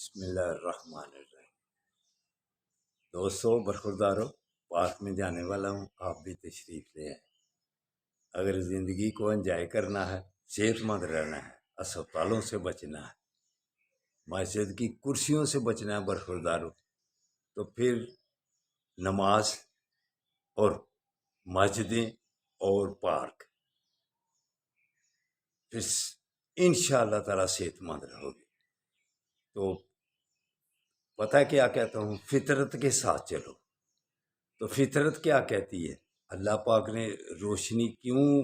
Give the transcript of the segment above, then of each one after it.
بسم اللہ الرحمن الرحیم۔ دوستو برخوردارو، پارک میں جانے والا ہوں، آپ بھی تشریف لے آئیں۔ اگر زندگی کو انجوائے کرنا ہے، صحت مند رہنا ہے، اسپتالوں سے بچنا ہے، مسجد کی کرسیوں سے بچنا ہے برخوردارو، تو پھر نماز اور مسجدیں اور پارک، پھر انشاءاللہ تعالیٰ صحت مند رہو گے۔ تو پتہ کیا کہتا ہوں، فطرت کے ساتھ چلو۔ تو فطرت کیا کہتی ہے؟ اللہ پاک نے روشنی کیوں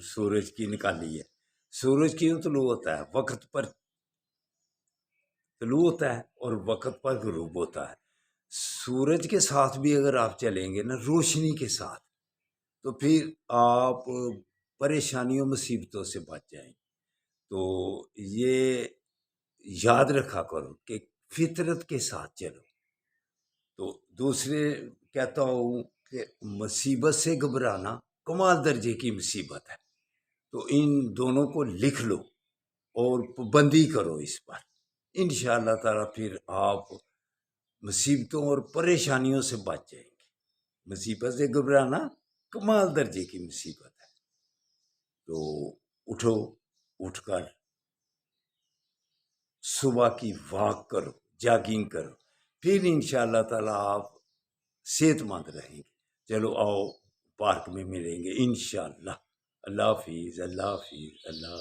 سورج کی نکالی ہے؟ سورج کیوں طلوع ہوتا ہے؟ وقت پر طلوع ہوتا ہے اور وقت پر غروب ہوتا ہے۔ سورج کے ساتھ بھی اگر آپ چلیں گے نا، روشنی کے ساتھ، تو پھر آپ پریشانیوں مصیبتوں سے بچ جائیں گے۔ تو یہ یاد رکھا کرو کہ فطرت کے ساتھ چلو۔ تو دوسرے کہتا ہوں کہ مصیبت سے گھبرانا کمال درجے کی مصیبت ہے۔ تو ان دونوں کو لکھ لو اور پابندی کرو اس پر، انشاءاللہ تعالیٰ پھر آپ مصیبتوں اور پریشانیوں سے بچ جائیں گے۔ مصیبت سے گھبرانا کمال درجے کی مصیبت ہے۔ تو اٹھو، اٹھ کر صبح کی واک کرو، جاگنگ کرو، پھر انشاءاللہ تعالیٰ آپ صحت مند رہیں گے۔ چلو آؤ، پارک میں ملیں گے انشاءاللہ۔ اللہ حافظ، اللہ حافظ، اللہ حافظ۔